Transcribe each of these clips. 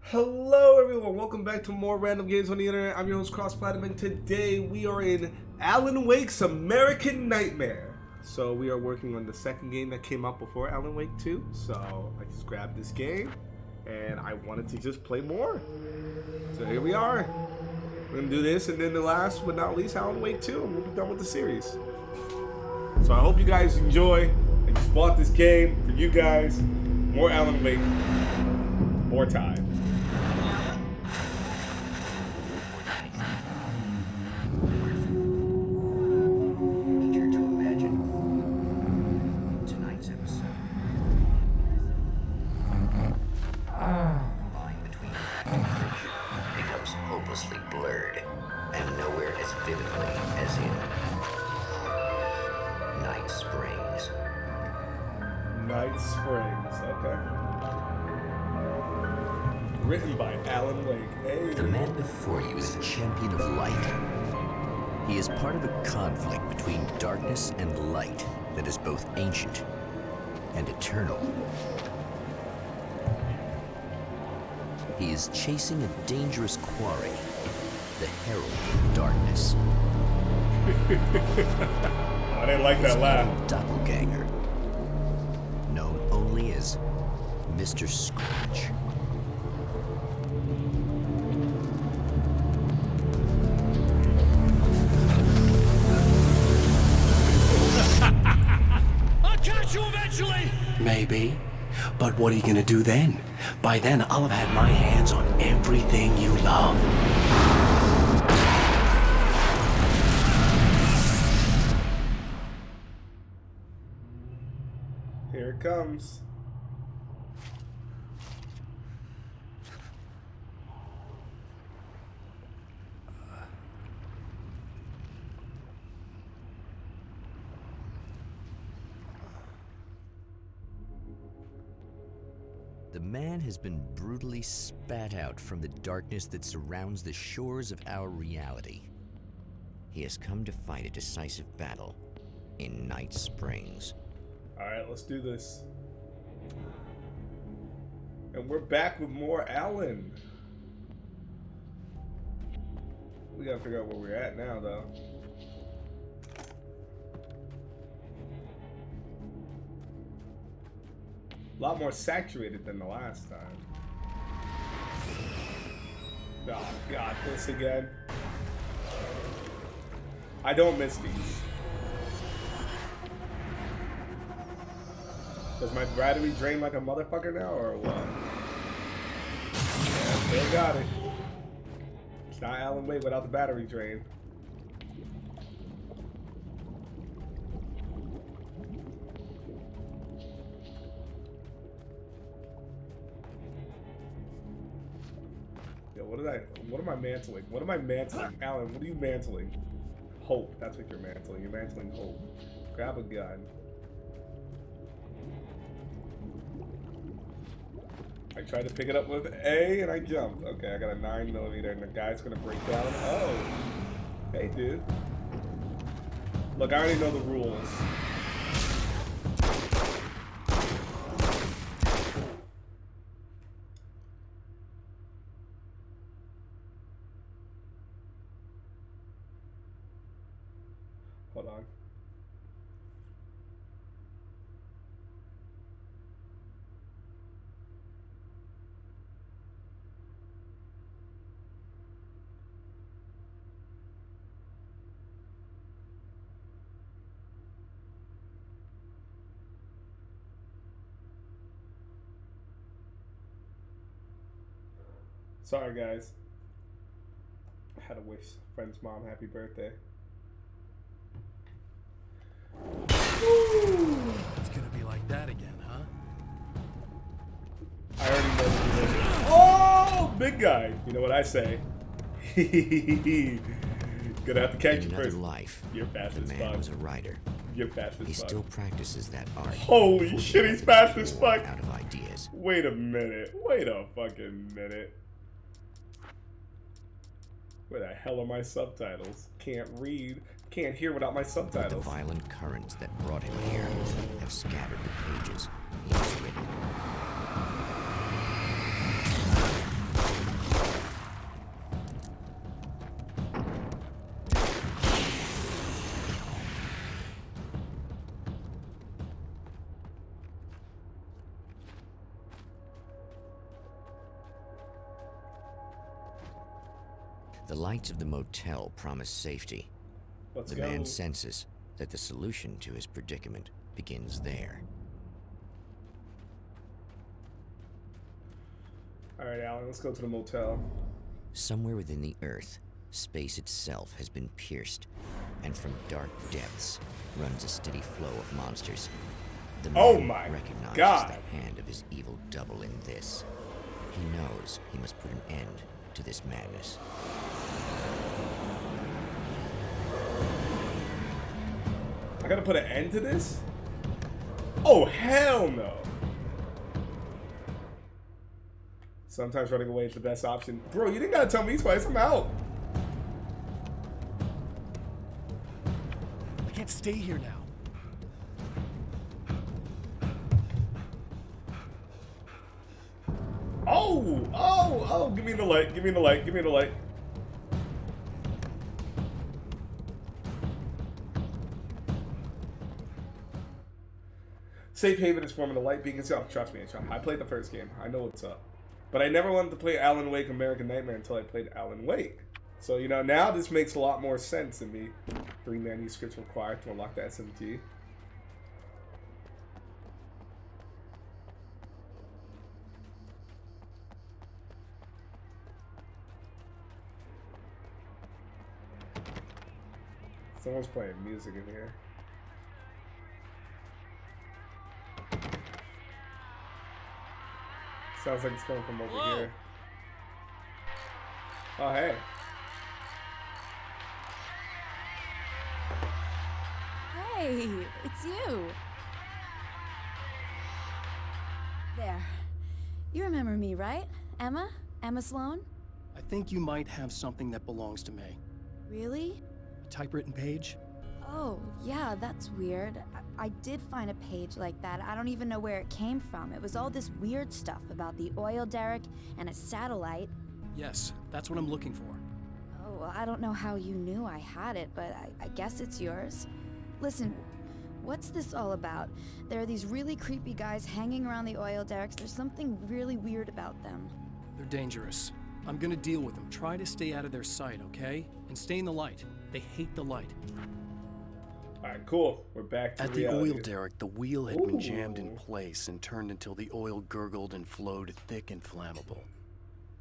Hello everyone, welcome back to more random games on the internet. I'm your host CrossPlatinum, and today we are in Alan Wake's American Nightmare. So we are working on the second game that came out before Alan Wake 2. So I just grabbed this game and I wanted to just play more. So here we are. We're gonna do this, and then the last but not least, Alan Wake 2, and we'll be done with the series. So I hope you guys enjoy. I just bought this game for you guys. More Alan Wake, more time. Blurred and nowhere as vividly as in Night Springs. Night Springs, okay. Written by Alan Wake. Hey. The man before you is a champion of light. He is part of a conflict between darkness and light that is both ancient and eternal. He is chasing a dangerous quarry, the Herald of Darkness. I didn't like that laugh. Doppelganger, known only as Mr. Scratch. I'll catch you eventually! Maybe. But what are you gonna do then? By then, I'll have had my hands on everything you love. Here it comes. The man has been brutally spat out from the darkness that surrounds the shores of our reality. He has come to fight a decisive battle in Night Springs. Alright, let's do this. And we're back with more Alan. We gotta figure out where we're at now, though. A lot more saturated than the last time. Oh god, this again. I don't miss these. Does my battery drain like a motherfucker now, or what? Yeah, still got it. It's not Alan Wake without the battery drain. What am I mantling? What am I mantling? Alan, what are you mantling? Hope. That's what you're mantling. You're mantling hope. Grab a gun. I tried to pick it up with A and I jumped. Okay, I got a 9mm and the guy's gonna break down. Oh. Hey, dude. Look, I already know the rules. Hold on. Sorry, guys. I had to wish a friend's mom happy birthday. It's gonna be like that again, huh? I already know what it is. Oh, big guy. You know what I say? Gonna have to catch In you another first. life, You're fast the as man fuck. was a writer. You're fast as He fuck. still practices that art. Holy before shit, he he's fast as fuck. Out of ideas. Wait a minute. Wait a fucking minute. Where the hell are my subtitles? Can't read. Can't hear without my The subtitles. violent currents that brought him here have scattered the pages he has written. The lights of the motel promise safety. Let's The go. man senses that the solution to his predicament begins there. Alright, Alan, let's go to the motel. Somewhere within the earth, space itself has been pierced, and from dark depths runs a steady flow of monsters. The man Oh my recognizes God. the hand of his evil double in this. He knows he must put an end to this madness. I gotta put an end to this? Oh, hell no. Sometimes running away is the best option. Bro, you didn't gotta tell me twice. I'm out. I can't stay here now. Oh, give me the light, give me the light, give me the light. Safe haven is forming the light beacon itself. Trust me, I played the first game. I know what's up. But I never wanted to play Alan Wake American Nightmare until I played Alan Wake. So, you know, now this makes a lot more sense to me. 3 manuscripts required to unlock the SMG. Someone's playing music in here. Sounds like it's coming from over Whoa. here. Oh, hey. Hey, it's you. There. You remember me, right? Emma? Emma Sloan? I think you might have something that belongs to me. Really? A typewritten page? Oh, yeah, that's weird. I did find a page like that. I don't even know where it came from. It was all this weird stuff about the oil derrick and a satellite. Yes, that's what I'm looking for. Oh, well, I don't know how you knew I had it, but I guess it's yours. Listen, what's this all about? There are these really creepy guys hanging around the oil derricks. There's something really weird about them. They're dangerous. I'm gonna deal with them. Try to stay out of their sight, okay? And stay in the light. They hate the light. Alright, cool. We're back to At the reality. oil derrick, the wheel had been jammed in Ooh. place and turned until the oil gurgled and flowed thick and flammable.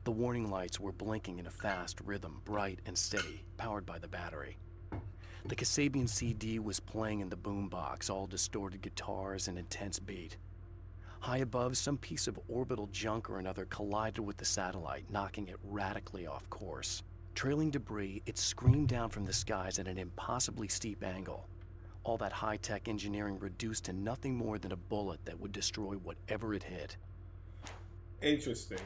The warning lights were blinking in a fast rhythm, bright and steady, powered by the battery. The Kasabian CD was playing in the boombox, all distorted guitars and intense beat. High above, some piece of orbital junk or another collided with the satellite, knocking it radically off course. Trailing debris, it screamed down from the skies at an impossibly steep angle. All that high-tech engineering reduced to nothing more than a bullet that would destroy whatever it hit. Interesting.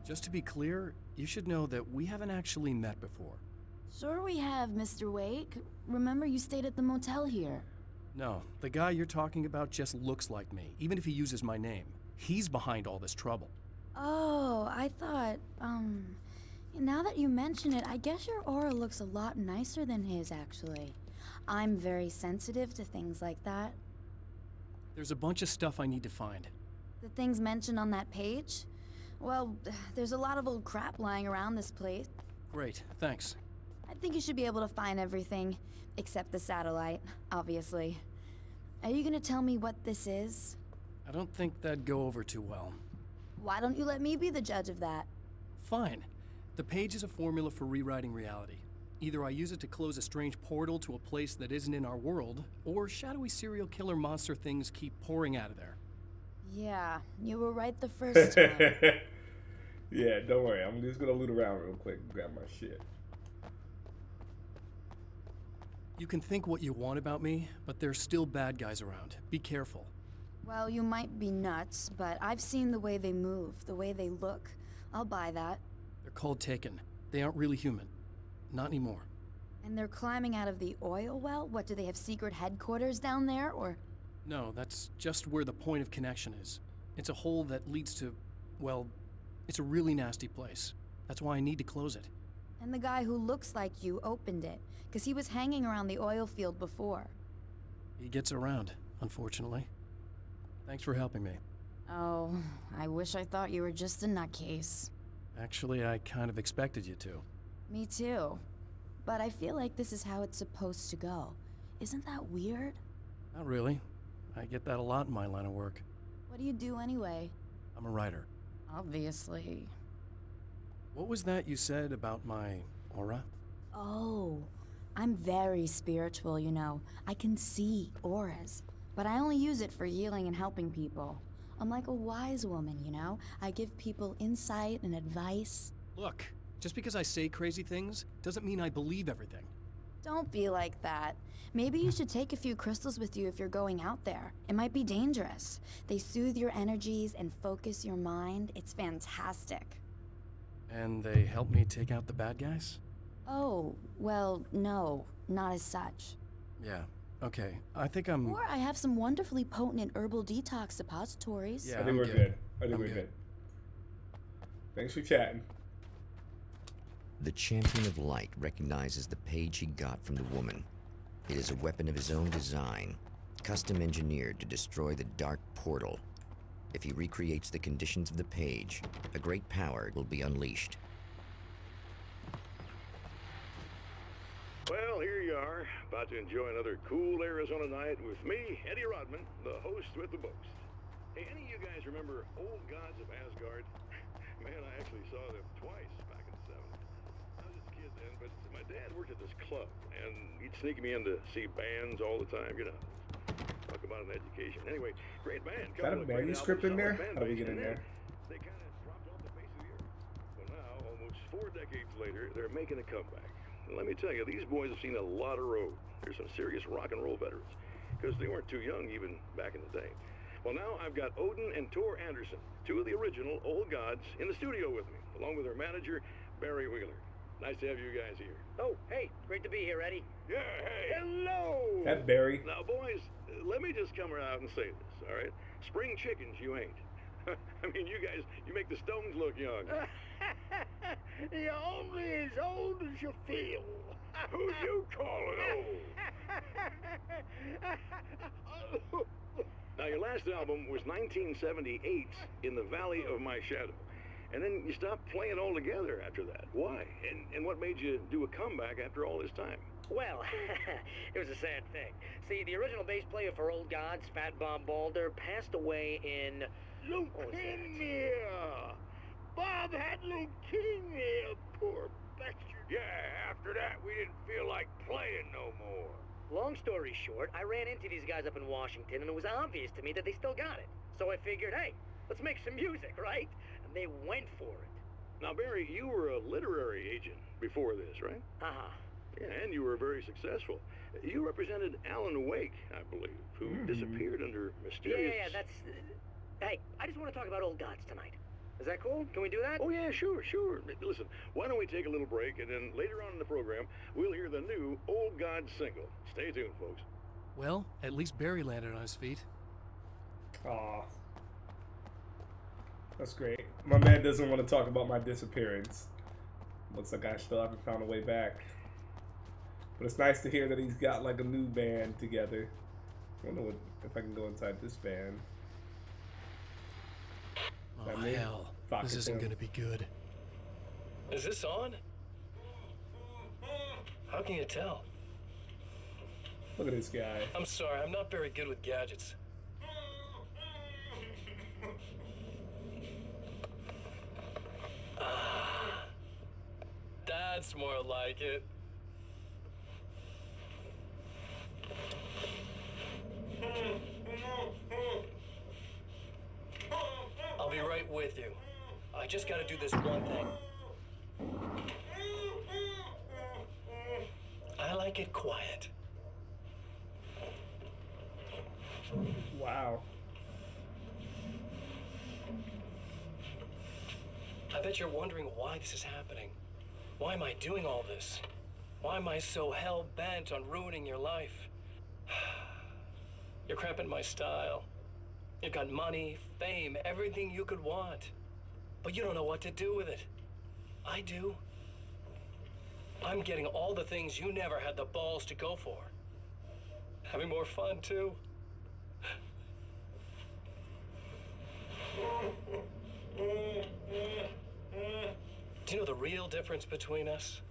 Just to be clear, you should know that we haven't actually met before. Sure we have, Mr. Wake. Remember you stayed at the motel here. No, the guy you're talking about just looks like me, even if he uses my name. He's behind all this trouble. Oh, I thought, now that you mention it, I guess your aura looks a lot nicer than his, actually. I'm very sensitive to things like that. There's a bunch of stuff I need to find. The things mentioned on that page? Well, there's a lot of old crap lying around this place. Great, thanks. I think you should be able to find everything, except the satellite, obviously. Are you gonna tell me what this is? I don't think that'd go over too well. Why don't you let me be the judge of that? Fine. The page is a formula for rewriting reality. Either I use it to close a strange portal to a place that isn't in our world, or shadowy serial killer monster things keep pouring out of there. Yeah, you were right the first time. Yeah, don't worry. I'm just gonna loot around real quick and grab my shit. You can think what you want about me, but there's still bad guys around. Be careful. Well, you might be nuts, but I've seen the way they move, the way they look. I'll buy that. They're called Taken. They aren't really human. Not anymore. And they're climbing out of the oil well? What, do they have secret headquarters down there, or...? No, that's just where the point of connection is. It's a hole that leads to, well, it's a really nasty place. That's why I need to close it. And the guy who looks like you opened it, because he was hanging around the oil field before. He gets around, unfortunately. Thanks for helping me. Oh, I wish I thought you were just a nutcase. Actually, I kind of expected you to. Me too. But I feel like this is how it's supposed to go. Isn't that weird? Not really. I get that a lot in my line of work. What do you do anyway? I'm a writer. Obviously. What was that you said about my aura? Oh, I'm very spiritual, you know. I can see auras, but I only use it for healing and helping people. I'm like a wise woman, you know? I give people insight and advice. Look, just because I say crazy things doesn't mean I believe everything. Don't be like that. Maybe you should take a few crystals with you if you're going out there. It might be dangerous. They soothe your energies and focus your mind. It's fantastic. And they help me take out the bad guys? Oh, well, no, not as such. Yeah, okay. I think I'm... Or I have some wonderfully potent and herbal detox suppositories. Yeah, I think I'm we're good. good. I think I'm we're good. good. Thanks for chatting. The champion of light recognizes the page he got from the woman. It is a weapon of his own design, custom engineered to destroy the dark portal. If he recreates the conditions of the page, a great power will be unleashed. Well, here you are, about to enjoy another cool Arizona night with me, Eddie Rodman, the host with the boast. Hey, any of you guys remember Old Gods of Asgard? Man, I actually saw them twice back in the 70s. I was just a kid then, but my dad worked at this club, and he'd sneak me in to see bands all the time, you know. Talk about an education. Anyway, great band. Is that a couple of great manuscript in albums, there? solid fan How do we base, get in and then there? they kind of dropped off the face of the earth. Well, now, almost 4 decades later, they're making a comeback. And let me tell you, these boys have seen a lot of road. They're some serious rock and roll veterans, because they weren't too young even back in the day. Well, now I've got Odin and Tor Anderson, 2 of the original Old Gods, in the studio with me, along with their manager, Barry Wheeler. Nice to have you guys here. Oh, hey, great to be here, Eddie. Yeah, hey. Hello. That Barry. Now, boys, let me just come out and say this, all right? Spring chickens, you ain't. I mean, you guys, you make the Stones look young. You're only as old as you feel. Who you calling old? Now, your last album was 1978, In the Valley of My Shadow. And then you stopped playing altogether after that. Why? And what made you do a comeback after all this time? Well, it was a sad thing. See, the original bass player for Old Gods, Fat Bob Balder, passed away in... Leukemia! Bob had leukemia, poor bastard. Yeah, after that, we didn't feel like playing no more. Long story short, I ran into these guys up in Washington, and it was obvious to me that they still got it. So I figured, hey, let's make some music, right? And they went for it. Now, Barry, you were a literary agent before this, right? Uh-huh. Yeah, and you were very successful. You represented Alan Wake, I believe, who disappeared under mysterious... Yeah, that's... Hey, I just want to talk about Old Gods tonight. Is that cool? Can we do that? Oh, yeah, sure. Listen, why don't we take a little break, and then later on in the program, we'll hear the new Old God single. Stay tuned, folks. Well, at least Barry landed on his feet. Aw. That's great. My man doesn't want to talk about my disappearance. Looks like I still haven't found a way back. But it's nice to hear that he's got like a new band together. I wonder if I can go inside this band. Oh, me? hell. Fuck, This it's isn't him. gonna be good. Is this on? How can you tell? Look at this guy. I'm sorry, I'm not very good with gadgets. That's more like it. I'll be right with you. I just gotta do this one thing. I like it quiet. Wow. I bet you're wondering why this is happening. Why am I doing all this? Why am I so hell-bent on ruining your life? You're cramping my style. You've got money, fame, everything you could want. But you don't know what to do with it. I do. I'm getting all the things you never had the balls to go for. Having more fun, too. real difference between us?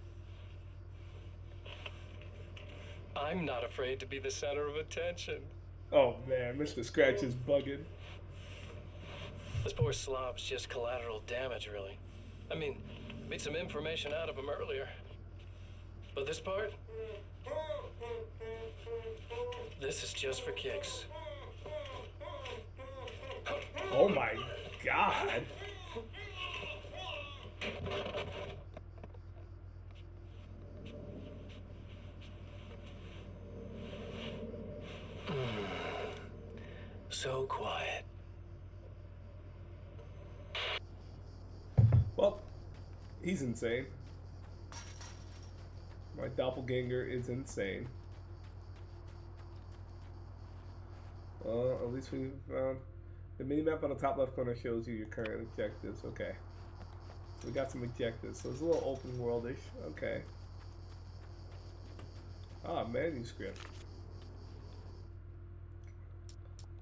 I'm not afraid to be the center of attention. Oh man, Mr. Scratch is bugging. This poor slob's just collateral damage, really. I mean, made some information out of him earlier. But this part? This is just for kicks. Oh my god. So quiet. Well, he's insane. My doppelganger is insane. Well, at least we found the minimap on the top left corner shows you your current objectives. Okay. So we got some objectives. So it's a little open worldish. Okay. Ah, manuscript.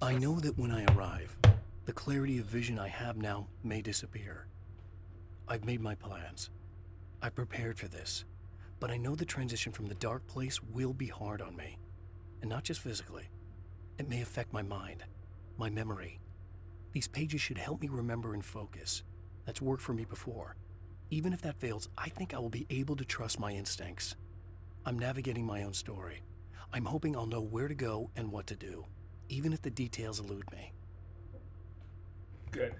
I know that when I arrive, the clarity of vision I have now may disappear. I've made my plans. I've prepared for this. But I know the transition from the dark place will be hard on me. And not just physically. It may affect my mind, my memory. These pages should help me remember and focus. That's worked for me before. Even if that fails, I think I will be able to trust my instincts. I'm navigating my own story. I'm hoping I'll know where to go and what to do, even if the details elude me. Good.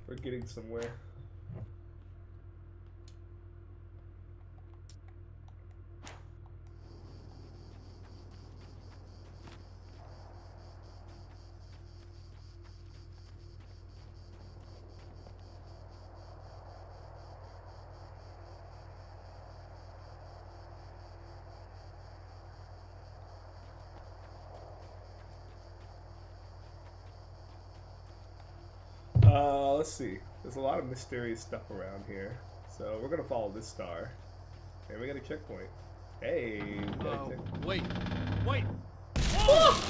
We're getting somewhere. Let's see. There's a lot of mysterious stuff around here. So we're gonna follow this star. And we got a checkpoint. Hey, we got a checkpoint. Wait! Wait! Oh!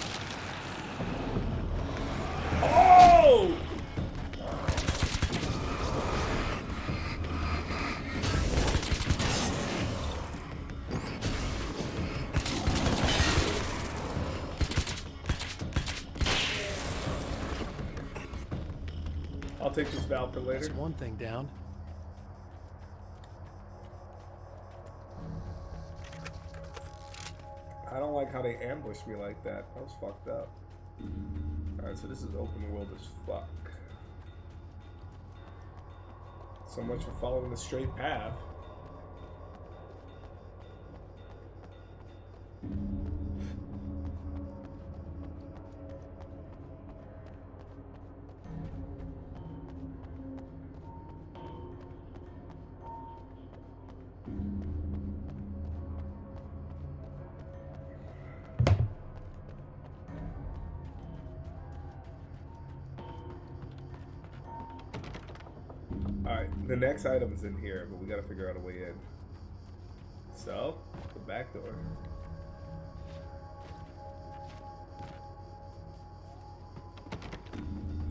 I'll take this valve for later. That's one thing down. I don't like how they ambushed me like that. That was fucked up. Alright, so this is open world as fuck. So much for following the straight path. Alright, the next item is in here, but we gotta figure out a way in. So, the back door.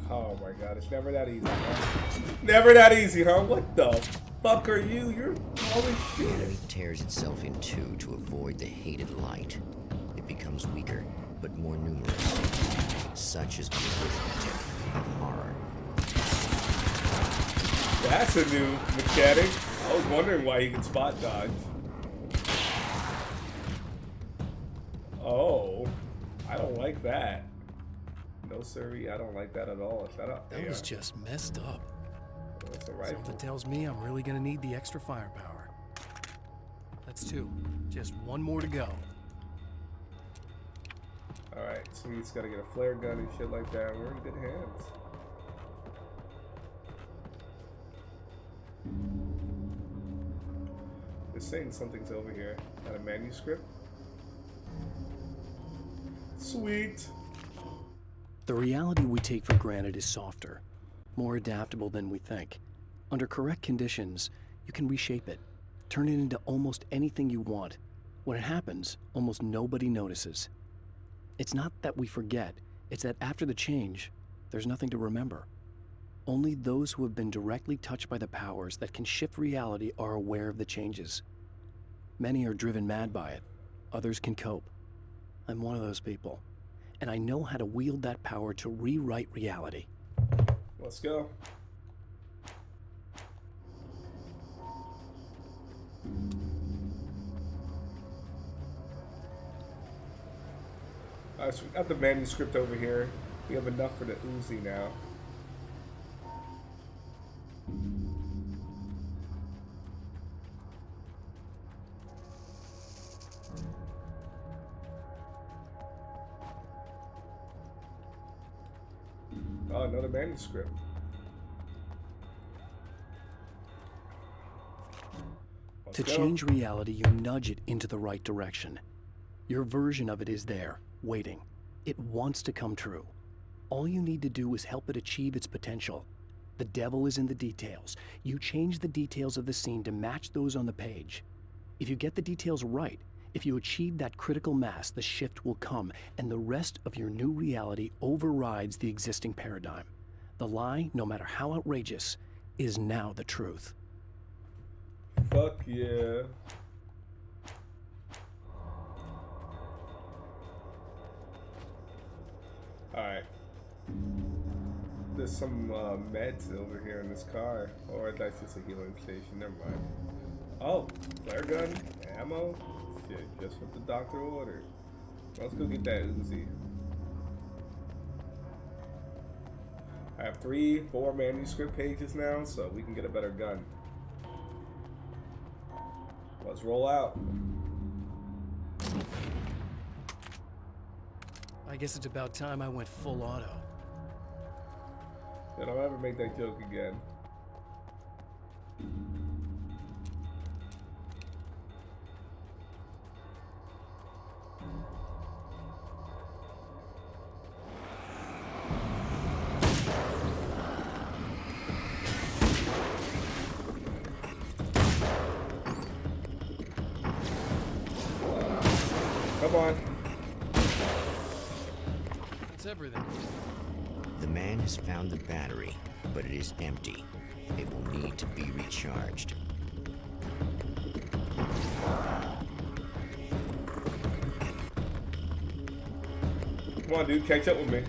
Oh my god, it's never that easy, huh? Never that easy, huh? What the fuck are you? You're holy The shit. enemy tears itself in two to avoid the hated light. It becomes weaker, but more numerous. Such is the arithmetic of horror. That's a new mechanic. I was wondering why he could spot dodge. Oh, I don't like that. No siree, I don't like that at all. Shut up. That was just messed up. That's a rifle. Something tells me I'm really gonna need the extra firepower. That's two. Just one more to go. Alright, so we just gotta get a flare gun and shit like that. We're in good hands. They're saying something's over here. Got a manuscript? Sweet. The reality we take for granted is softer, more adaptable than we think. Under correct conditions, you can reshape it, turn it into almost anything you want. When it happens, almost nobody notices. It's not that we forget, it's that after the change, there's nothing to remember. Only those who have been directly touched by the powers that can shift reality are aware of the changes. Many are driven mad by it. Others can cope. I'm one of those people. And I know how to wield that power to rewrite reality. Let's go. Alright, so we got the manuscript over here. We have enough for the Uzi now. Oh, another manuscript. To change reality, you nudge it into the right direction. Your version of it is there, waiting. It wants to come true. All you need to do is help it achieve its potential. The devil is in the details. You change the details of the scene to match those on the page. If you get the details right, if you achieve that critical mass, the shift will come, and the rest of your new reality overrides the existing paradigm. The lie, no matter how outrageous, is now the truth. Fuck yeah. Alright. There's some meds over here in this car. Or that's just a healing station. Never mind. Oh, flare gun, ammo. Shit, just what the doctor ordered. Let's go get that Uzi. I have 4 manuscript pages now, so we can get a better gun. Let's roll out. I guess it's about time I went full auto. Yeah, don't ever make that joke again. Come on. That's everything. The man has found the battery, but it is empty. It will need to be recharged. Come on, dude, catch up with me.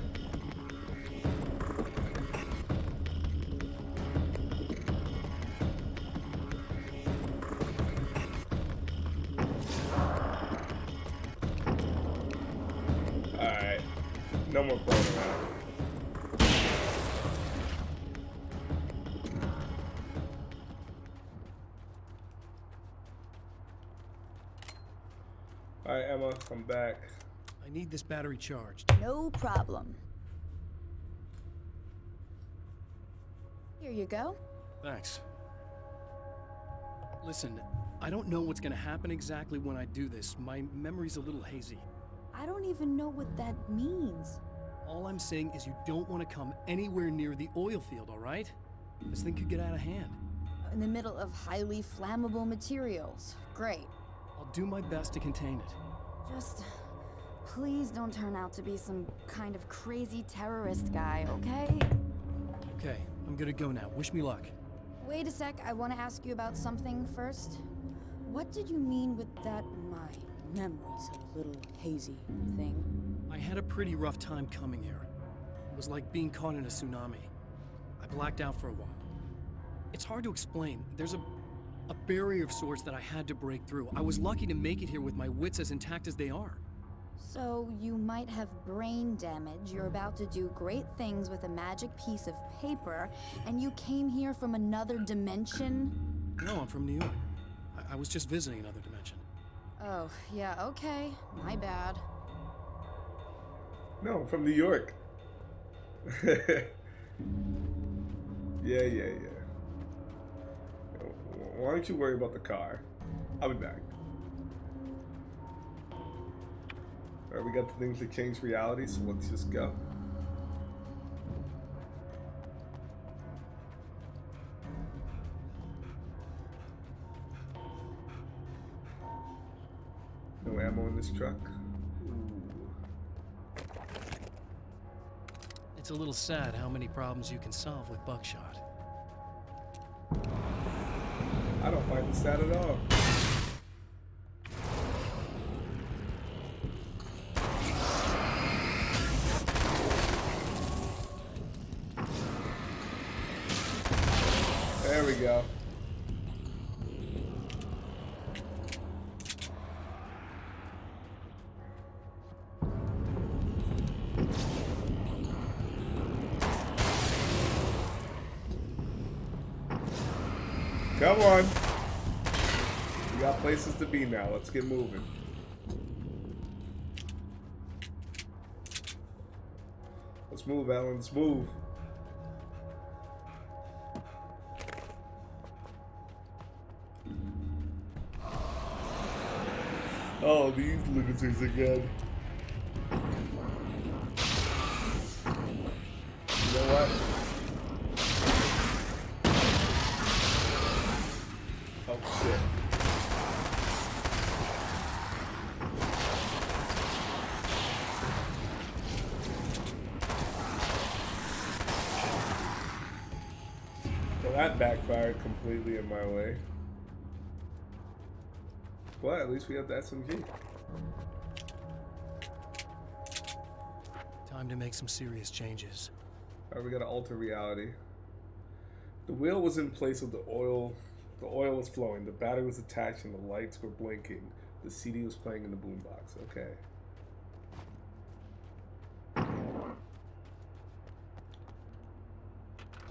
Alright. No more playing around. Alright, Emma, I'm back. I need this battery charged. No problem. Here you go. Thanks. Listen, I don't know what's gonna happen exactly when I do this. My memory's a little hazy. I don't even know what that means. All I'm saying is you don't want to come anywhere near the oil field, all right? This thing could get out of hand. In the middle of highly flammable materials. Great. I'll do my best to contain it. Just please don't turn out to be some kind of crazy terrorist guy, okay? Okay, I'm gonna go now. Wish me luck. Wait a sec, I want to ask you about something first. What did you mean with that my memory's a little hazy thing? I had a pretty rough time coming here. It was like being caught in a tsunami. I blacked out for a while. It's hard to explain. There's a barrier of sorts that I had to break through. I was lucky to make it here with my wits as intact as they are. So you might have brain damage, you're about to do great things with a magic piece of paper, and you came here from another dimension? No, I'm from New York. I was just visiting another dimension. Oh, yeah, okay. My bad. No, I'm from New York. Yeah. Why don't you worry about the car? I'll be back. Alright, we got the things that change reality, so let's just go. No ammo in this truck. Ooh. It's It's a little sad how many problems you can solve with buckshot. I don't find it sad at all. There we go. Come on. We got places to be now. Let's get moving. Let's move, Alan. Let's move. Oh, these lunatics again. You know what? Oh, shit. Well, that backfired completely in my way. But at least we have the SMG. Time to make some serious changes. Alright, we gotta alter reality. The wheel was in place of the oil. The oil was flowing. The battery was attached and the lights were blinking. The CD was playing in the boombox. Okay.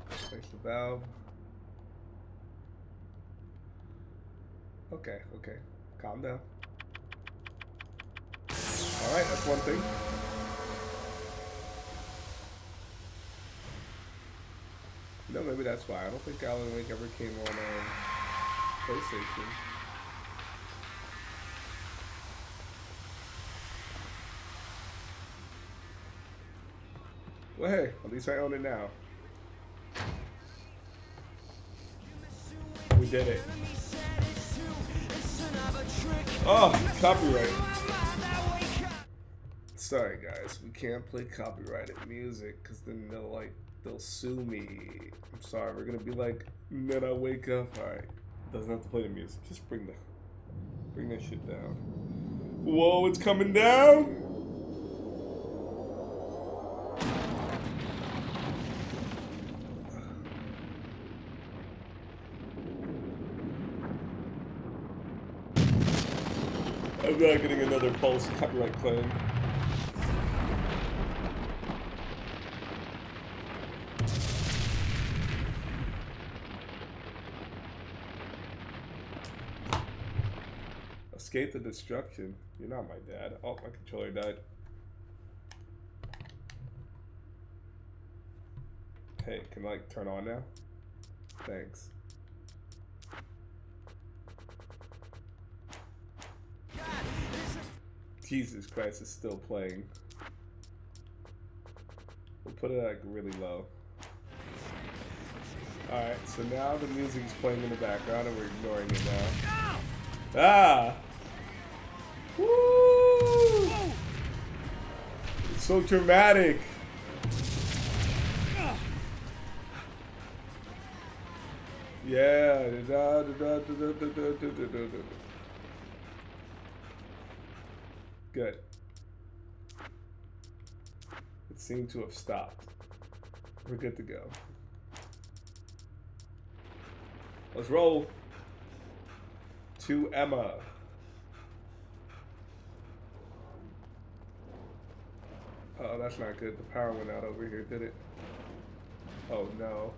Place the valve. Okay, okay. Calm down. Alright, that's one thing. You know, maybe that's why. I don't think Alan Wake ever came on PlayStation. Well, hey, at least I own it now. We did it. Oh, copyright. Sorry guys, we can't play copyrighted music because then they'll sue me. I'm sorry, we're gonna be like, then I wake up. Alright. Doesn't have to play the music. Just bring that shit down. Whoa, it's coming down! I'm not getting another false copyright claim. Escape the destruction. You're not my dad. Oh, my controller died. Hey, can I like turn on now? Thanks. Jesus Christ, it's still playing. We'll put it like really low. Alright, so now the music is playing in the background and we're ignoring it now. Ah! Woo! It's so dramatic. Yeah. Good. It seemed to have stopped. We're good to go. Let's roll. To Emma. Oh, that's not good. The power went out over here, did it? Oh no.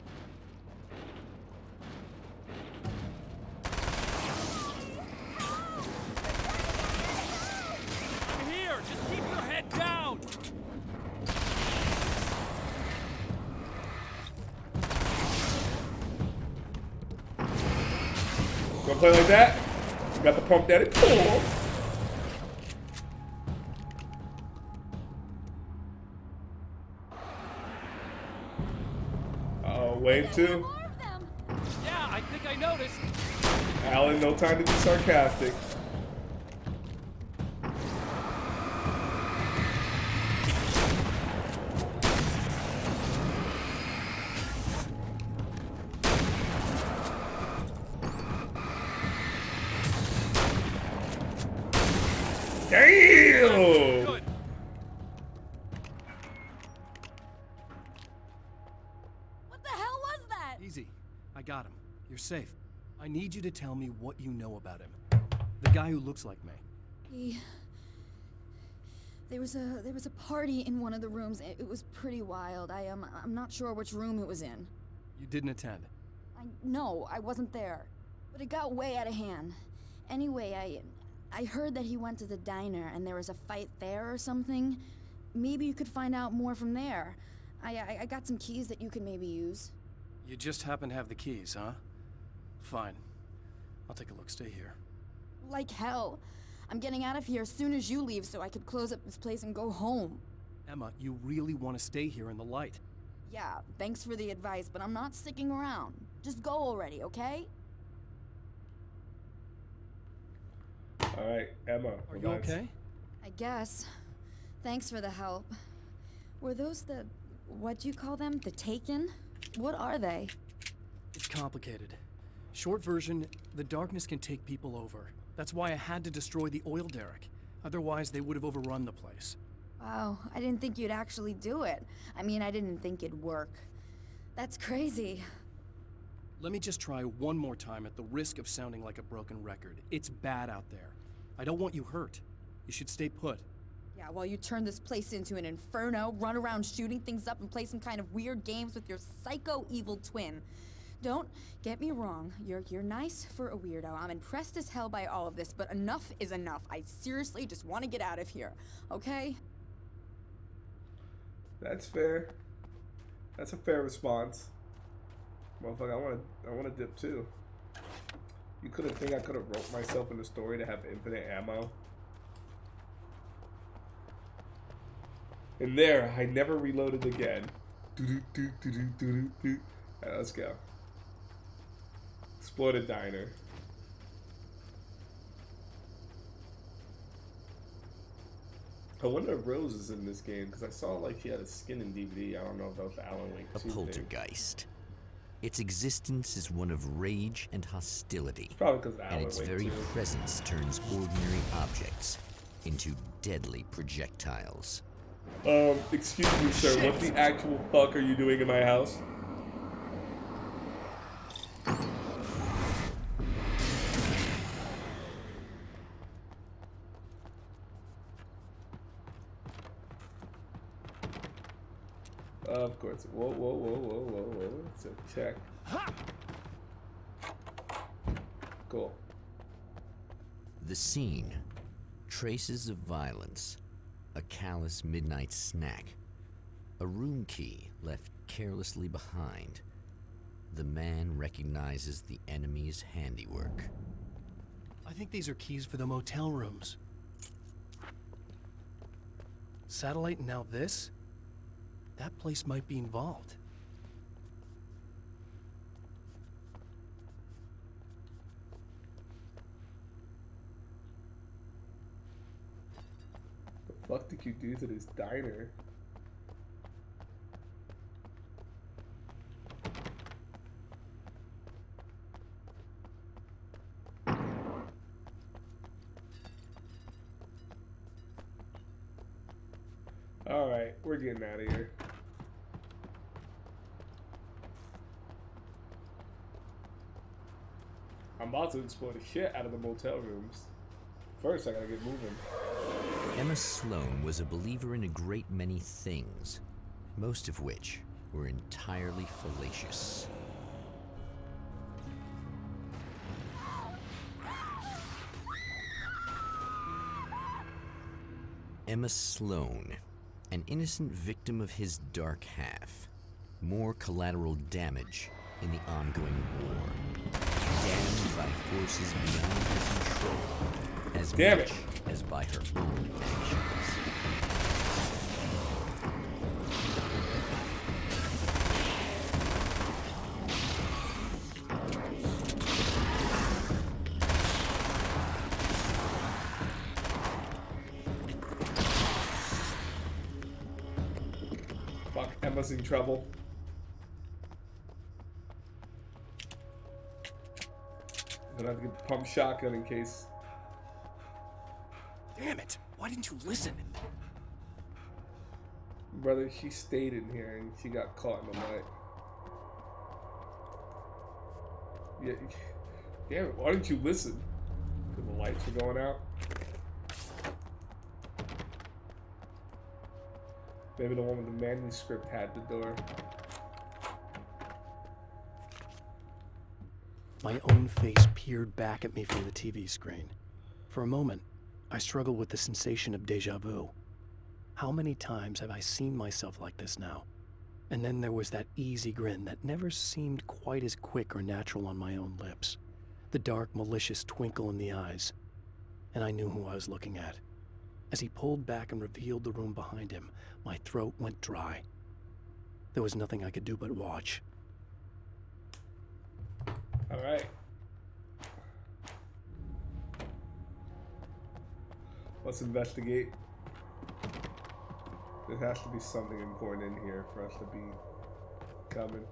Here, just keep your head down. Gonna play like that? Got the pump daddy. Oh. Wave 2. Yeah, I think I noticed. Alan, no time to be sarcastic. Damn! Good. What the hell was that? Easy. I got him. You're safe. I need you to tell me what you know about him. The guy who looks like me. There was a party in one of the rooms. It was pretty wild. I'm not sure which room it was in. You didn't attend. No, I wasn't there. But it got way out of hand. Anyway, I heard that he went to the diner and there was a fight there or something. Maybe you could find out more from there. I got some keys that you could maybe use. You just happen to have the keys, huh? Fine. I'll take a look. Stay here. Like hell. I'm getting out of here as soon as you leave so I could close up this place and go home. Emma, you really want to stay here in the light. Yeah, thanks for the advice, but I'm not sticking around. Just go already, okay? Alright, Emma. Are you okay? I guess. Thanks for the help. Were those what'd you call them? The Taken? What are they? It's complicated. Short version, the darkness can take people over. That's why I had to destroy the oil derrick. Otherwise, they would have overrun the place. Wow, I didn't think you'd actually do it. I mean, I didn't think it'd work. That's crazy. Let me just try one more time at the risk of sounding like a broken record. It's bad out there. I don't want you hurt. You should stay put. Yeah, while you turn this place into an inferno, run around shooting things up and play some kind of weird games with your psycho evil twin. Don't get me wrong, you're nice for a weirdo. I'm impressed as hell by all of this, but enough is enough. I seriously just want to get out of here, okay? That's fair. That's a fair response. Motherfucker, I wanna dip too. You couldn't think I could have wrote myself in the story to have infinite ammo? And there, I never reloaded again. Alright, let's go. Explore the diner. I wonder if Rose is in this game, because I saw like he had a skin in DVD. I don't know if that was the Alan Wake 2 A thing. poltergeist. Its existence is one of rage and hostility, Probably because and Alan its Wake very 2. presence turns ordinary objects into deadly projectiles. Excuse me, sir. What the actual fuck are you doing in my house? Of course. Whoa, whoa, whoa, whoa, whoa, whoa. It's a check. Cool. The scene. Traces of violence. A callous midnight snack. A room key left carelessly behind. The man recognizes the enemy's handiwork. I think these are keys for the motel rooms. Satellite and now this? That place might be involved. The fuck did you do to this diner? Alright, we're getting out of here. I'm about to explore the shit out of the motel rooms. First, I gotta get moving. Emma Sloan was a believer in a great many things, most of which were entirely fallacious. Emma Sloan, an innocent victim of his dark half. More collateral damage in the ongoing war. Damned by forces beyond her control, as Damn much it. as by her own actions. Fuck, Emma's in trouble. I'm gonna have to get the pump shotgun in case. Damn it! Why didn't you listen? Brother, she stayed in here and she got caught in the light. Yeah, damn it, why didn't you listen? Because the lights were going out. Maybe the one with the manuscript had the door. My own face peered back at me from the TV screen. For a moment, I struggled with the sensation of déjà vu. How many times have I seen myself like this now? And then there was that easy grin that never seemed quite as quick or natural on my own lips. The dark, malicious twinkle in the eyes. And I knew who I was looking at. As he pulled back and revealed the room behind him, my throat went dry. There was nothing I could do but watch. All right. Let's investigate. There has to be something important in here for us to be coming.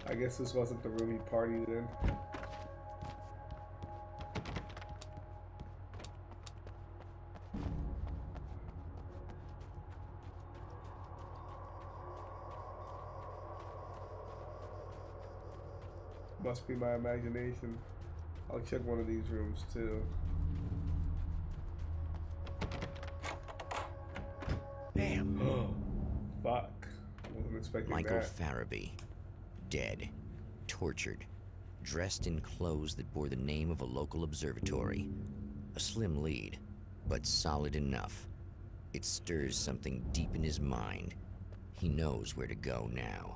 I guess this wasn't the room he partied in. Must be my imagination. I'll check one of these rooms too. Damn. Fuck. Wasn't expecting Michael that. Farabee, dead, tortured, dressed in clothes that bore the name of a local observatory. A slim lead, but solid enough. It stirs something deep in his mind. He knows where to go now.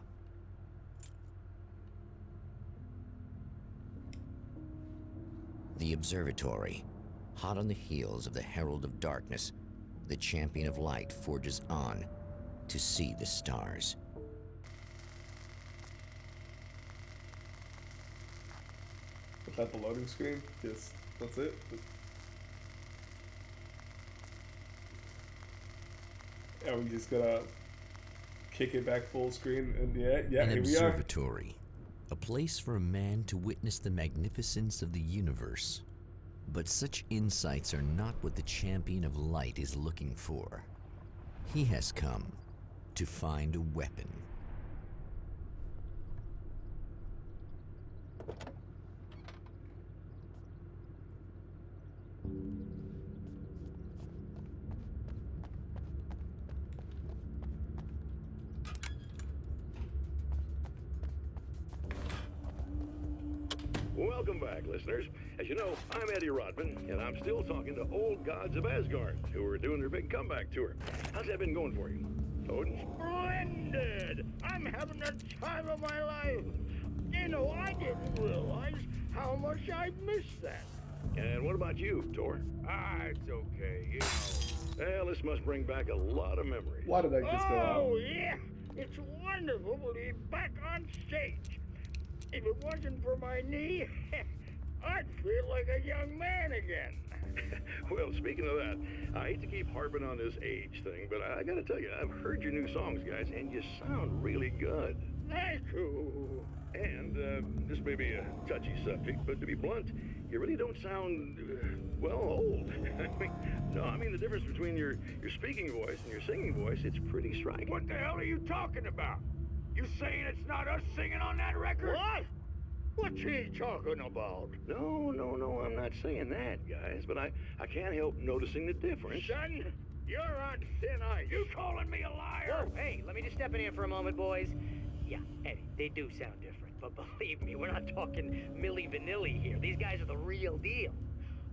The observatory, hot on the heels of the Herald of Darkness, the Champion of Light forges on to see the stars. Was that the loading screen? Yes, that's it. Are we just gonna kick it back full screen? And yeah, An here we are. observatory, a place for a man to witness the magnificence of the universe. But such insights are not what the Champion of Light is looking for. He has come to find a weapon. Welcome back, listeners. As you know, I'm Eddie Rodman, and I'm still talking to old gods of Asgard, who are doing their big comeback tour. How's that been going for you? Odin? Splendid! I'm having the time of my life. You know, I didn't realize how much I'd missed that. And what about you, Tor? It's okay, you know. Well, this must bring back a lot of memories. Why did I just go out? Oh, yeah. It's wonderful to be back on stage. If it wasn't for my knee, I'd feel like a young man again. Well, speaking of that, I hate to keep harping on this age thing, but I gotta tell you, I've heard your new songs, guys, and you sound really good. Thank you. And this may be a touchy subject, but to be blunt, you really don't sound, well, old. I mean the difference between your speaking voice and your singing voice, it's pretty striking. What the hell are you talking about? You saying it's not us singing on that record? What? What's he talking about? No, I'm not saying that, guys, but I can't help noticing the difference. Son, you're on thin ice. You calling me a liar? Whoa, hey, let me just step in here for a moment, boys. Yeah, Eddie, they do sound different, but believe me, we're not talking Milli Vanilli here. These guys are the real deal.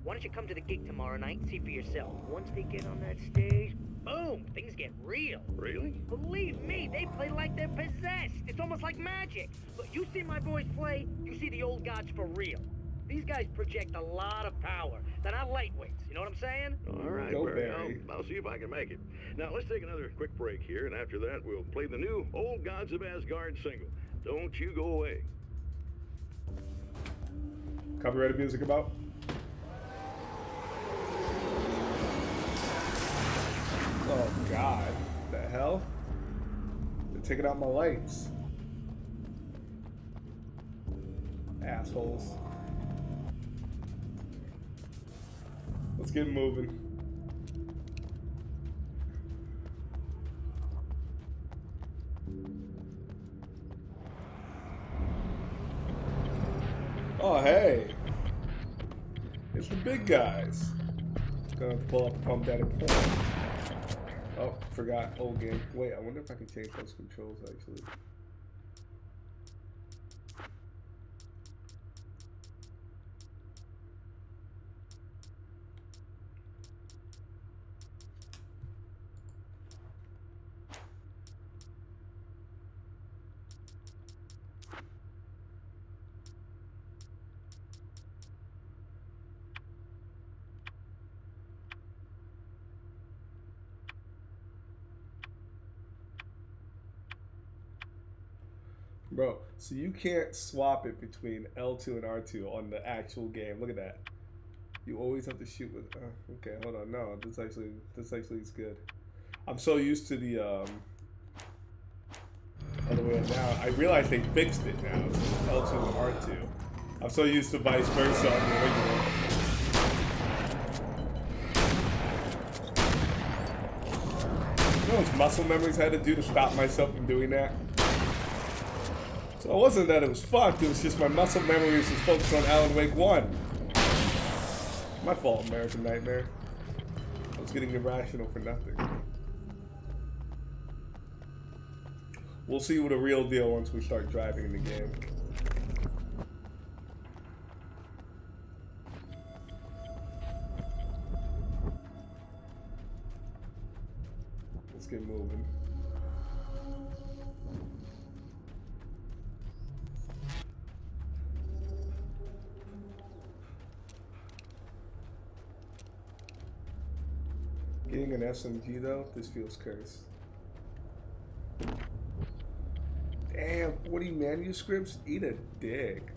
Why don't you come to the gig tomorrow night and see for yourself? Once they get on that stage, boom, things get real. Really? Believe me, they play like they're possessed. It's almost like magic. Look, you see my boys play, you see the old gods for real. These guys project a lot of power. They're not lightweights, you know what I'm saying? All right, Go Barry. Barry. I'll see if I can make it. Now, let's take another quick break here, and after that, we'll play the new Old Gods of Asgard single. Don't you go away. Copyrighted music about? Oh God, the hell? They're taking out my lights. assholes. Let's get moving. Oh, hey. It's the big guys. Gonna pull up a pump that point. Oh, forgot. Old game. Wait, I wonder if I can change those controls actually. Bro, so you can't swap it between L2 and R2 on the actual game. Look at that. You always have to shoot with. Okay, hold on. No, this actually is good. I'm so used to the other way now. I realize they fixed it now. It's L2 and R2. I'm so used to vice versa on the original. You know what muscle memories I had to do to stop myself from doing that? So it wasn't that it was fucked, it was just my muscle memories was focused on Alan Wake 1. My fault, American Nightmare. I was getting irrational for nothing. We'll see what a real deal once we start driving in the game. Let's get moving. Getting an SMG though, this feels cursed. Damn, 40 manuscripts? Eat a dick.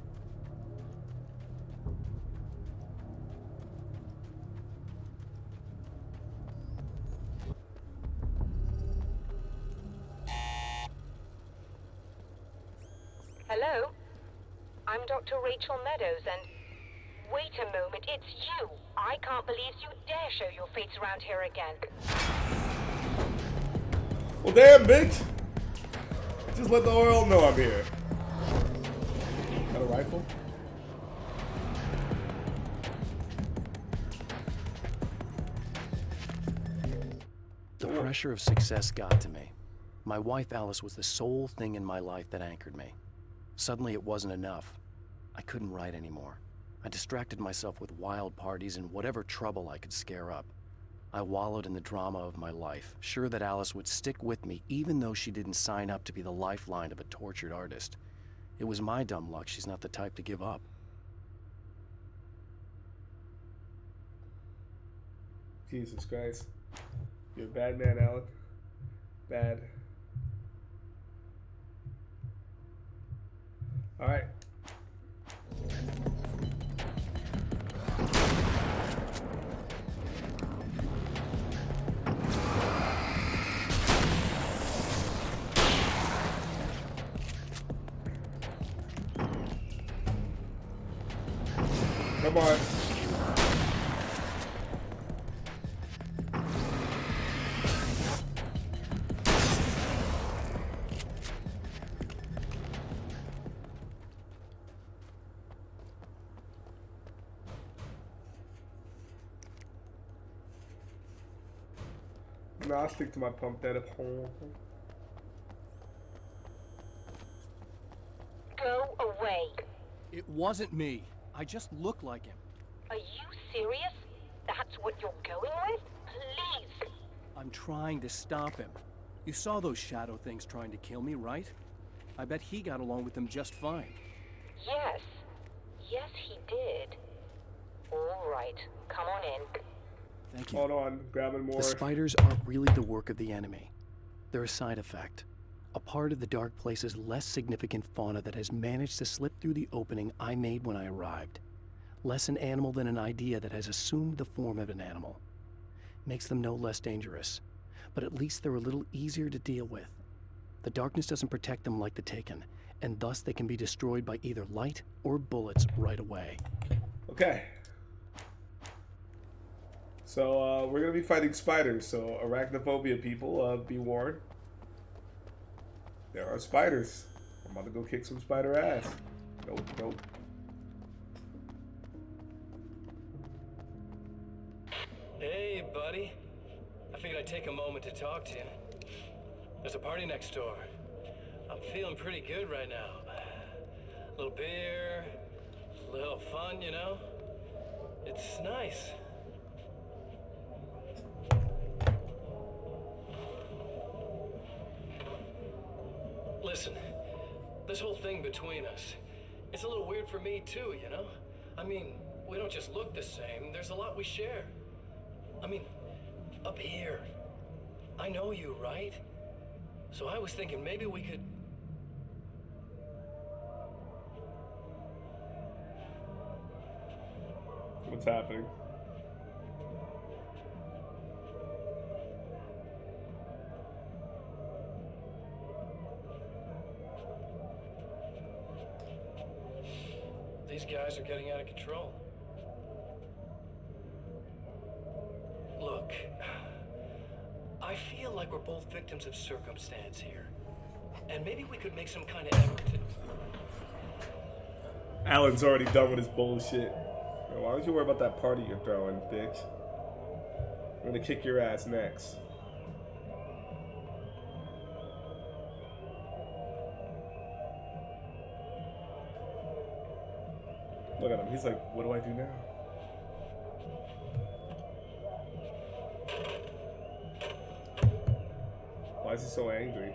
Hello? I'm Dr. Rachel Meadows, and... Wait a moment, it's you! I can't believe you dare show your face around here again. Well, damn, bitch! Just let the world know I'm here. Got a rifle? The pressure of success got to me. My wife Alice was the sole thing in my life that anchored me. Suddenly it wasn't enough. I couldn't write anymore. I distracted myself with wild parties and whatever trouble I could scare up. I wallowed in the drama of my life, sure that Alice would stick with me even though she didn't sign up to be the lifeline of a tortured artist. It was my dumb luck she's not the type to give up. Jesus Christ. You're a bad man, Alan. Bad. Alright. Come on. No, I'll stick to my pump that up home. Go away. It wasn't me. I just look like him. Are you serious? That's what you're going with? Please. I'm trying to stop him. You saw those shadow things trying to kill me, right? I bet he got along with them just fine. Yes. Yes, he did. All right. Come on in. Thank you. Hold on, grabbing more. The spiders aren't really the work of the enemy. They're a side effect. A part of the dark place's less significant fauna that has managed to slip through the opening I made when I arrived. Less an animal than an idea that has assumed the form of an animal. Makes them no less dangerous, but at least they're a little easier to deal with. The darkness doesn't protect them like the Taken, and thus they can be destroyed by either light or bullets right away. Okay. So we're gonna be fighting spiders. So arachnophobia people, be warned. There are spiders. I'm about to go kick some spider ass. Nope, nope. Hey, buddy. I figured I'd take a moment to talk to you. There's a party next door. I'm feeling pretty good right now. A little beer, a little fun, you know? It's nice. Listen, this whole thing between us, it's a little weird for me too, you know? I mean, we don't just look the same, there's a lot we share. I mean, up here, I know you, right? So I was thinking maybe we could... What's happening? These guys are getting out of control. Look, I feel like we're both victims of circumstance here. And maybe we could make some kind of effort to... Alan's already done with his bullshit. Why don't you worry about that party you're throwing, bitch? I'm gonna kick your ass next. Look at him. He's like, what do I do now? Why is he so angry?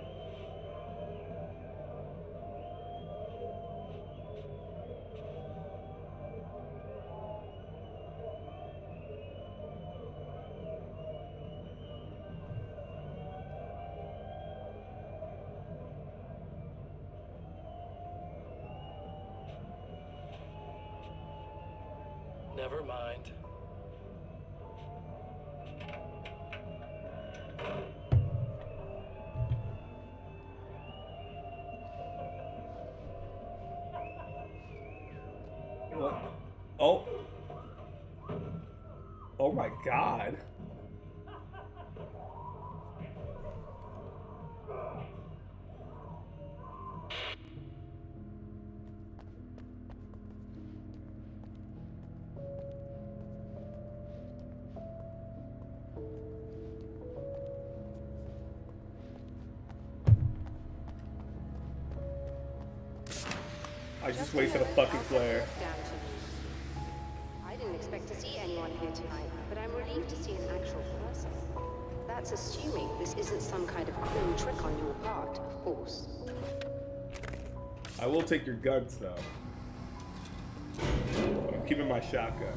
Never mind. Oh. Oh my God. I just wasted a fucking flare. I didn't expect to see anyone here tonight, but I'm relieved to see an actual person. That's assuming this isn't some kind of cool trick on your part, of course. I will take your guns though. But I'm keeping my shotgun.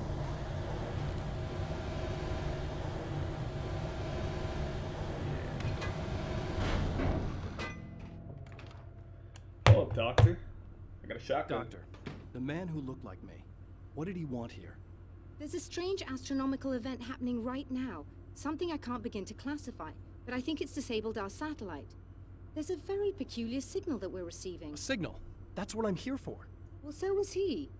Hello, doctor. I got a shotgun. Doctor, the man who looked like me, what did he want here? There's a strange astronomical event happening right now. Something I can't begin to classify, but I think it's disabled our satellite. There's a very peculiar signal that we're receiving. A signal? That's what I'm here for. Well, so was he.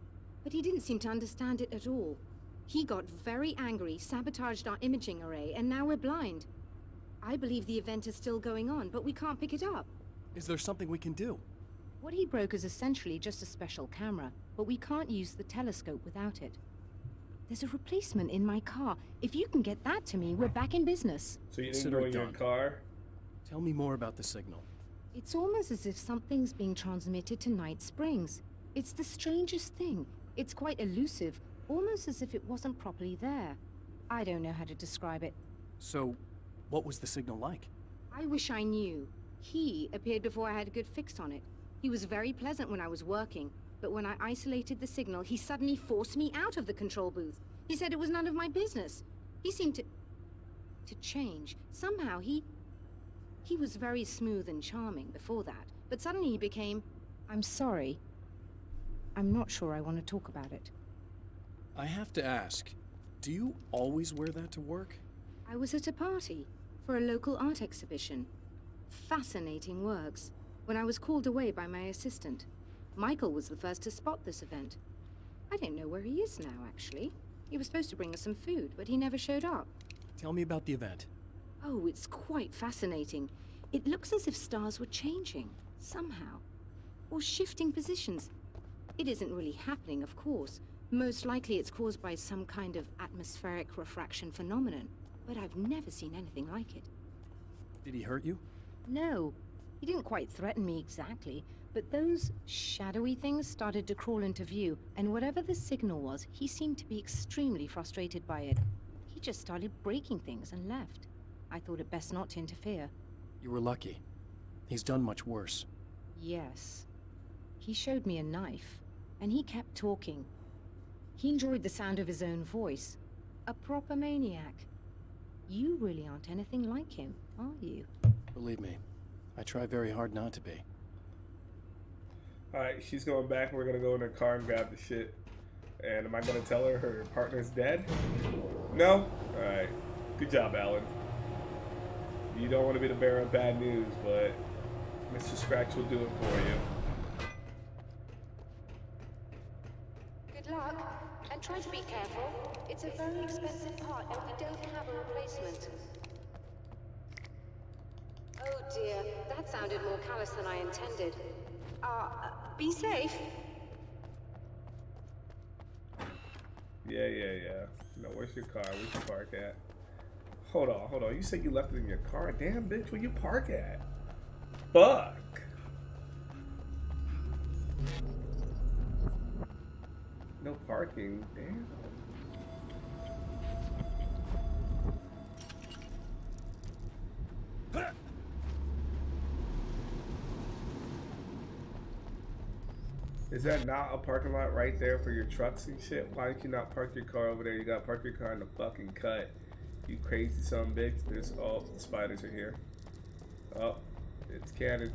But he didn't seem to understand it at all. He got very angry, sabotaged our imaging array, and now we're blind. I believe the event is still going on, but we can't pick it up. Is there something we can do? What he broke is essentially just a special camera, but we can't use the telescope without it. There's a replacement in my car. If you can get that to me, we're back in business. So you didn't go in your car? Tell me more about the signal. It's almost as if something's being transmitted to Night Springs. It's the strangest thing. It's quite elusive, almost as if it wasn't properly there. I don't know how to describe it. So, what was the signal like? I wish I knew. He appeared before I had a good fix on it. He was very pleasant when I was working, but when I isolated the signal, he suddenly forced me out of the control booth. He said it was none of my business. He seemed to change. Somehow he was very smooth and charming before that, but suddenly he became, I'm sorry. I'm not sure I want to talk about it. I have to ask, do you always wear that to work? I was at a party for a local art exhibition. Fascinating works. when I was called away by my assistant. Michael was the first to spot this event. I don't know where he is now, actually. He was supposed to bring us some food, but he never showed up. Tell me about the event. Oh, it's quite fascinating. It looks as if stars were changing, somehow. Or shifting positions. It isn't really happening, of course. Most likely it's caused by some kind of atmospheric refraction phenomenon. But I've never seen anything like it. Did he hurt you? No. He didn't quite threaten me exactly, but those shadowy things started to crawl into view, and whatever the signal was, he seemed to be extremely frustrated by it. He just started breaking things and left. I thought it best not to interfere. You were lucky. He's done much worse. Yes. He showed me a knife, and he kept talking. He enjoyed the sound of his own voice. A proper maniac. You really aren't anything like him, are you? Believe me, I try very hard not to be. Alright, she's going back. We're gonna go in her car and grab the shit. And am I gonna tell her her partner's dead? No? Alright. Good job, Alan. You don't want to be the bearer of bad news, but Mr. Scratch will do it for you. Good luck, and try to be careful. It's a very expensive part, and we don't have a replacement. Oh dear, that sounded more callous than I intended. Be safe. Yeah. No, where's your car? Where's your park at? Hold on. You said you left it in your car. Damn, bitch, where you park at? Fuck. No parking. Damn. Is that not a parking lot right there for your trucks and shit? Why did you not park your car over there? You gotta park your car in the fucking cut. You crazy son of a bitch. There's all the spiders are here. Oh, it's cannon.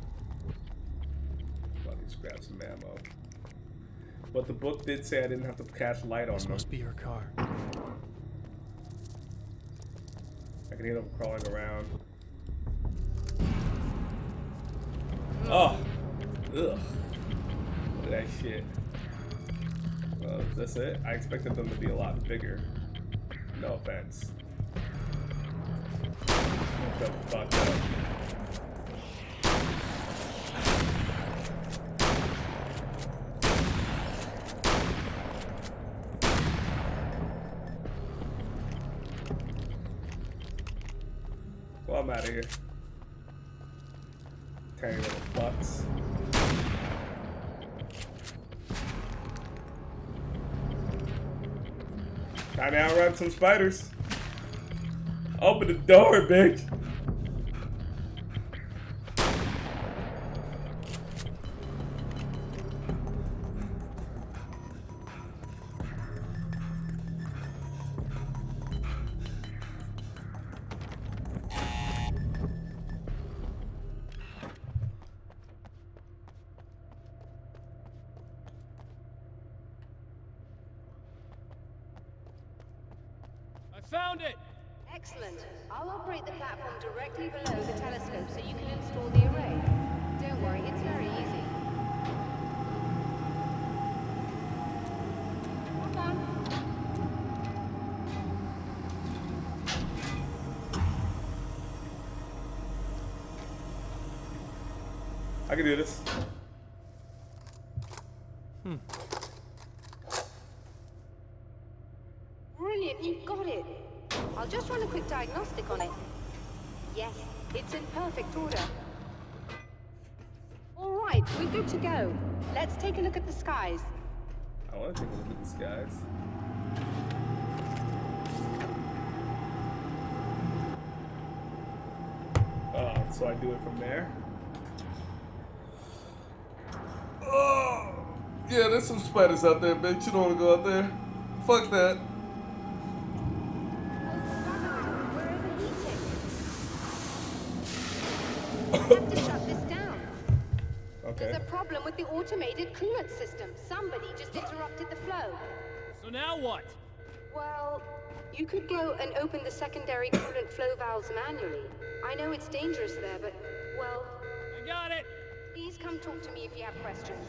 Let me just grab some ammo. But the book did say I didn't have to cast light on them. This must be your car. I can hear them crawling around. Oh! Ugh. Look at that shit. That's it? I expected them to be a lot bigger. No offense. What the fuck up? Well, I'm out of here. Tiny little butts. Time to outrun some spiders. Open the door, bitch. Found it! Excellent. I'll operate the platform directly below the telescope so you can install the array. Don't worry, it's very easy. Hold on. I can do this. Brilliant, you got it. I'll just run a quick diagnostic on it. Yes, it's in perfect order. All right, we're good to go. Let's take a look at the skies. I want to take a look at the skies. So I do it from there. Oh, yeah, there's some spiders out there, bitch. You don't want to go out there. Fuck that. We have to shut this down. Okay. There's a problem with the automated coolant system. Somebody just interrupted the flow. So now what? Well, you could go and open the secondary coolant flow valves manually. I know it's dangerous there, but, well... I got it! Please come talk to me if you have questions.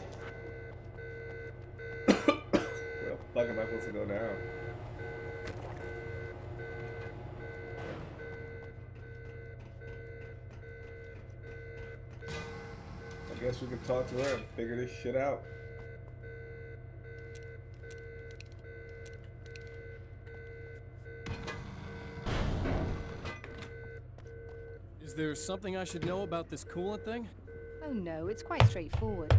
Where the fuck am I supposed to go now? I guess we can talk to her and figure this shit out. Is there something I should know about this coolant thing? Oh no, it's quite straightforward.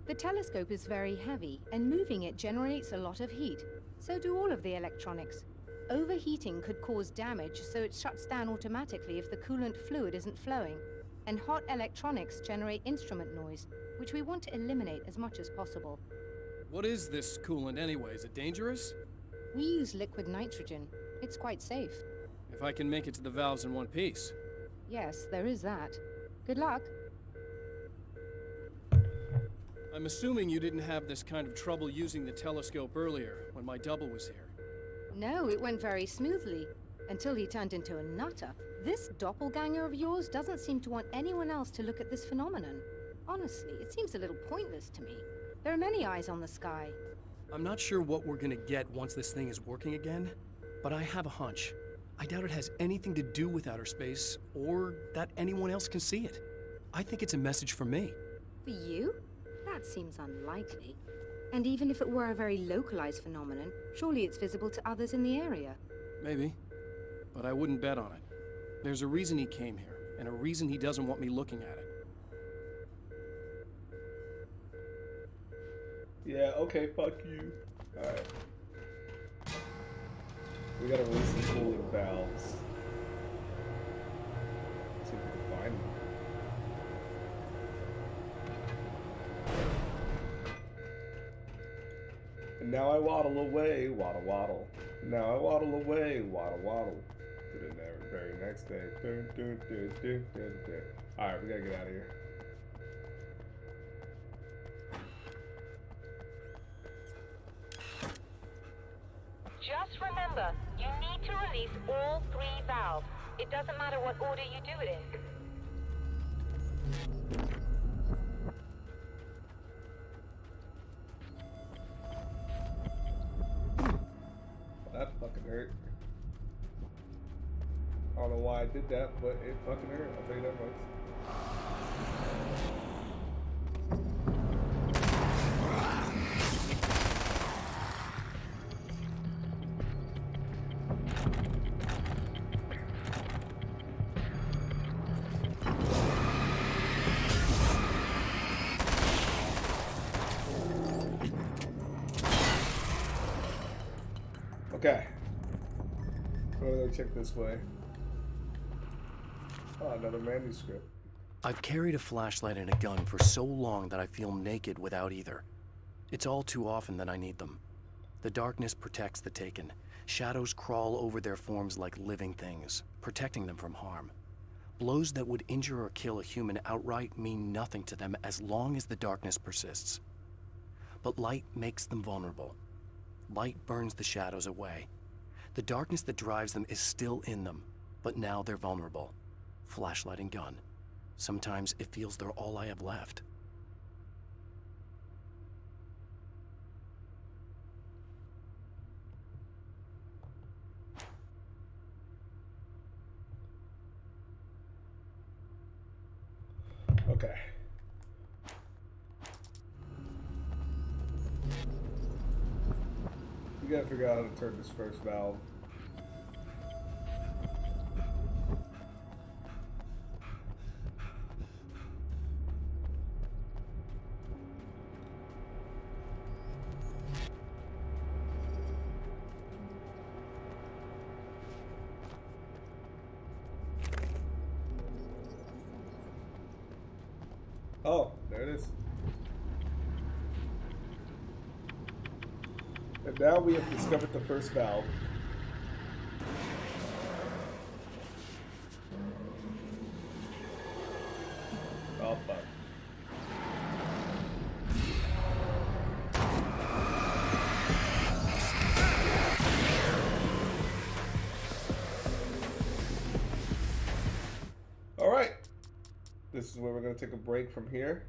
The telescope is very heavy, and moving it generates a lot of heat. So do all of the electronics. Overheating could cause damage, so it shuts down automatically if the coolant fluid isn't flowing. And hot electronics generate instrument noise, which we want to eliminate as much as possible. What is this coolant anyway? Is it dangerous? We use liquid nitrogen. It's quite safe. If I can make it to the valves in one piece. Yes, there is that. Good luck. I'm assuming you didn't have this kind of trouble using the telescope earlier, when my double was here. No, it went very smoothly. Until he turned into a nutter. This doppelganger of yours doesn't seem to want anyone else to look at this phenomenon. Honestly, it seems a little pointless to me. There are many eyes on the sky. I'm not sure what we're gonna get once this thing is working again, but I have a hunch. I doubt it has anything to do with outer space, or that anyone else can see it. I think it's a message for me. For you? That seems unlikely. And even if it were a very localized phenomenon, surely it's visible to others in the area. Maybe. But I wouldn't bet on it. There's a reason he came here, and a reason he doesn't want me looking at it. Yeah, okay, fuck you. Alright. We gotta release some coolant valves. See if we can find them. And now I waddle away, waddle waddle. Now I waddle away, waddle waddle. To the very next day. Dun, dun, dun, dun, dun, dun. Alright, we gotta get out of here. Just remember, you need to release all 3 valves. It doesn't matter what order you do it in. That fucking hurt. I don't know why I did that, but it fucking hurt. I'll tell you that much. Okay. Go check this way. Oh, another manuscript. I've carried a flashlight and a gun for so long that I feel naked without either. It's all too often that I need them. The darkness protects the taken. Shadows crawl over their forms like living things, protecting them from harm. Blows that would injure or kill a human outright mean nothing to them as long as the darkness persists. But light makes them vulnerable. Light burns the shadows away. The darkness that drives them is still in them, but now they're vulnerable. Flashlight and gun. Sometimes it feels they're all I have left. Okay. We gotta figure out how to turn this first valve. Oh, there it is. And now we have discovered the first valve. Oh, fuck. All right. This is where we're going to take a break from here.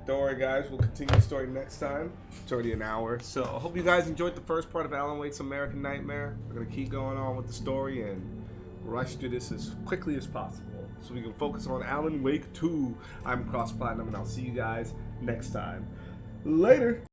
Don't worry, guys. We'll continue the story next time. It's already an hour. So I hope you guys enjoyed the first part of Alan Wake's American Nightmare. We're going to keep going on with the story and rush through this as quickly as possible so we can focus on Alan Wake 2. I'm CrossPlatinum, and I'll see you guys next time. Later.